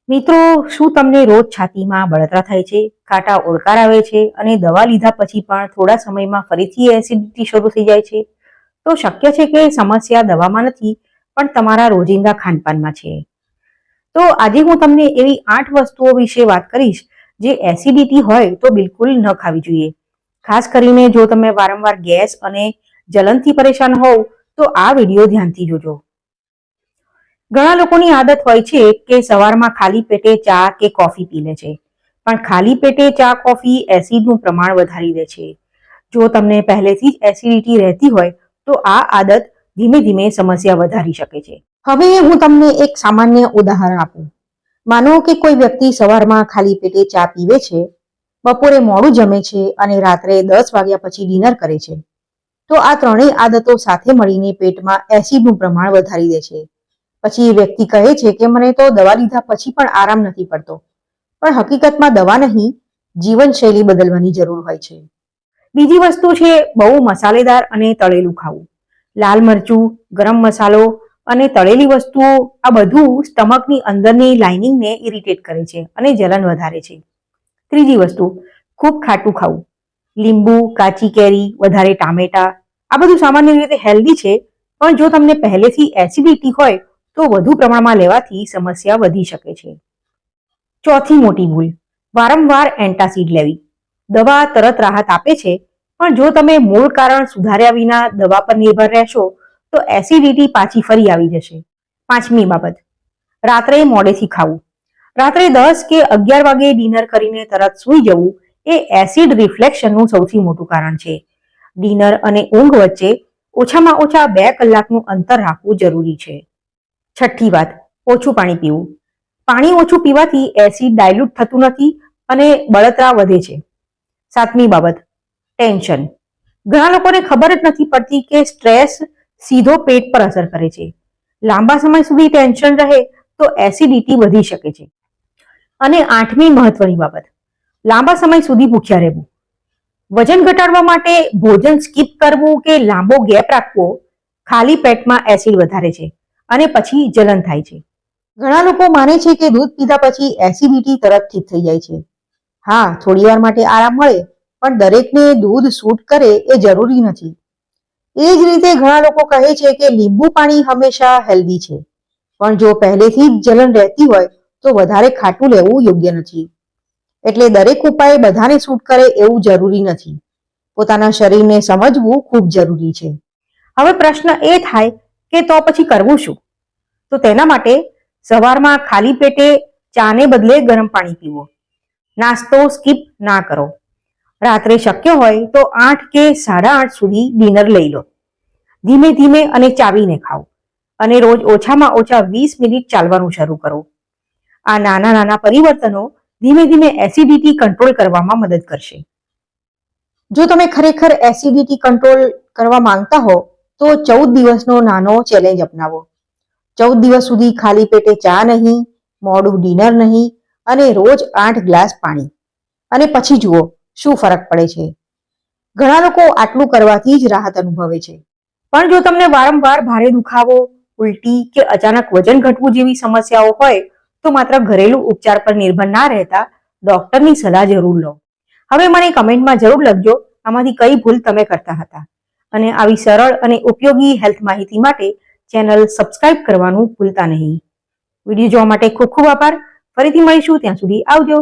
મિત્રો, શું તમને રોજ છાતીમાં બળતરા થાય છે, કાંટા ઓળકાર આવે છે અને દવા લીધા પછી પણ થોડા સમયમાં ફરીથી એસિડિટી શરૂ થઈ જાય છે? તો શક્ય છે કે સમસ્યા દવામાં નથી પણ તમારા રોજિંદા ખાનપાનમાં છે. તો આજે હું તમને એવી 8 વસ્તુઓ વિશે વાત કરીશ જે એસિડિટી હોય તો બિલકુલ ન ખાવી જોઈએ. ખાસ કરીને જો તમે વારંવાર ગેસ અને જલનથી પરેશાન હોવ તો આ વિડીયો ધ્યાનથી જોજો. ઘણા લોકોની આદત હોય છે કે સવારમાં ખાલી પેટે ચા કે કોફી પી લે છે, પણ ખાલી પેટે ચા કોફી એસિડનું પ્રમાણ વધારી દે છે. જો તમને પહેલેથી જ એસિડિટી રહેતી હોય તો આ આદત ધીમે ધીમે સમસ્યા વધારી શકે છે. હવે હું તમને એક સામાન્ય ઉદાહરણ આપું. માનો કે કોઈ વ્યક્તિ સવારમાં ખાલી પેટે ચા પીવે છે, બપોરે મોડું જમે છે અને રાત્રે 10 વાગ્યા પછી ડિનર કરે છે. તો આ ત્રણેય આદતો સાથે મળીને પેટમાં એસિડનું પ્રમાણ વધારી દે છે. પછી એ વ્યક્તિ કહે છે કે મને તો દવા લીધા પછી પણ આરામ નથી પડતો. પણ હકીકતમાં દવા નહીં, જીવનશૈલી બદલવાની જરૂર હોય છે. બીજી વસ્તુ છે બહુ મસાલેદાર અને તળેલું ખાવું. લાલ મરચું, ગરમ મસાલો અને તળેલી વસ્તુઓ આ બધું સ્ટમકની અંદરની લાઇનિંગને ઇરિટેટ કરે છે અને જલન વધારે છે. ત્રીજી વસ્તુ, ખૂબ ખાટું ખાવું. લીંબુ, કાચી કેરી, વધારે ટામેટા આ બધું સામાન્ય રીતે હેલ્ધી છે, પણ જો તમને પહેલેથી એસિડિટી હોય તો વધુ પ્રમાણમાં લેવાથી સમસ્યા વધી શકે છે. ચોથી મોટી ભૂલ, વારંવાર એન્ટાસિડ લેવી. દવા તરત રાહત આપે છે, પણ જો તમે મૂળ કારણ સુધાર્યા વિના દવા પર નિર્ભર રહેશો તો એસિડિટી પાછી ફરી આવી જશે. પાંચમી બાબત, રાત્રે મોડેથી ખાવું. રાત્રે 10 કે 11 વાગે ડિનર કરીને તરત સૂઈ જવું એ એસિડ રિફ્લેક્શનનું સૌથી મોટું કારણ છે. ડિનર અને ઊંઘ વચ્ચે ઓછામાં ઓછા 2 કલાકનું અંતર રાખવું જરૂરી છે. છઠ્ઠી વાત, ઓછું પાણી પીવું. પાણી ઓછું પીવાથી એસિડ ડાયલ્યુટ થતું નથી અને બળતરા વધે છે. સાતમી બાબત, ટેન્શન. ઘણા લોકોને ખબર જ નથી પડતી કે સ્ટ્રેસ સીધો પેટ પર અસર કરે છે. લાંબા સમય સુધી ટેન્શન રહે તો એસિડિટી વધી શકે છે. અને આઠમી મહત્વની બાબત, લાંબા સમય સુધી ભૂખ્યા રહેવું. વજન ઘટાડવા માટે ભોજન સ્કીપ કરવું કે લાંબો ગેપ રાખવો ખાલી પેટમાં એસિડ વધારે છે અને પછી જલન થાય છે. ઘણા લોકો માને છે કે દૂધ પીધા પછી એસિડિટી તરત ઠીક થઈ જાય છે. હા, થોડી વાર માટે આરામ મળે, પણ દરેકને દૂધ સૂટ કરે એ જરૂરી નથી. એ જ રીતે ઘણા લોકો કહે છે કે લીંબુ પાણી હંમેશા હેલ્ધી છે, પણ જો પહેલેથી જ જલન રહેતી હોય તો વધારે ખાટું લેવું યોગ્ય નથી. એટલે દરેક ઉપાય બધાને સૂટ કરે એવું જરૂરી નથી. પોતાના શરીરને સમજવું ખૂબ જરૂરી છે. હવે પ્રશ્ન એ થાય કે તો પછી કરવું શું? તો તેના માટે સવારમાં ખાલી પેટે ચાને બદલે ગરમ પાણી પીવો. નાસ્તો સ્કીપ ના કરો. રાત્રે શક્ય હોય તો 8 કે 8:30 સુધી ડિનર લઈ લો. ધીમે ધીમે અને ચાવીને ખાઓ અને રોજ ઓછામાં ઓછા 20 મિનિટ ચાલવાનું શરૂ કરો. આ નાના નાના પરિવર્તનો ધીમે ધીમે એસિડિટી કંટ્રોલ કરવામાં મદદ કરશે. જો તમે ખરેખર એસિડિટી કંટ્રોલ કરવા માંગતા હો તો 14 દિવસનો નાનો ચેલેન્જ અપનાવો. 14 દિવસ સુધી ખાલી પેટે ચા નહીં, મોડું ડિનર નહીં અને રોજ 8 ગ્લાસ પાણી. અને પછી જુઓ શું ફરક પડે છે. ઘણા લોકો આટલું કરવાથી જ રાહત અનુભવે છે. પણ જો તમને વારંવાર ભારે દુખાવો, ઉલટી કે અચાનક વજન ઘટવું જેવી સમસ્યાઓ હોય તો માત્ર ઘરેલું ઉપચાર પર નિર્ભર ના રહેતા ડોક્ટરની સલાહ જરૂર લો. હવે મને કમેન્ટમાં જરૂર લખજો આમાંથી કઈ ભૂલ તમે કરતા હતા. અને આવી સરળ અને ઉપયોગી હેલ્થ માહિતી માટે ચેનલ સબસ્ક્રાઇબ કરવાનું ભૂલતા નહીં. વિડીયો જોવા માટે ખૂબ ખૂબ આભાર. ફરીથી મળીશું, ત્યાં સુધી આવજો.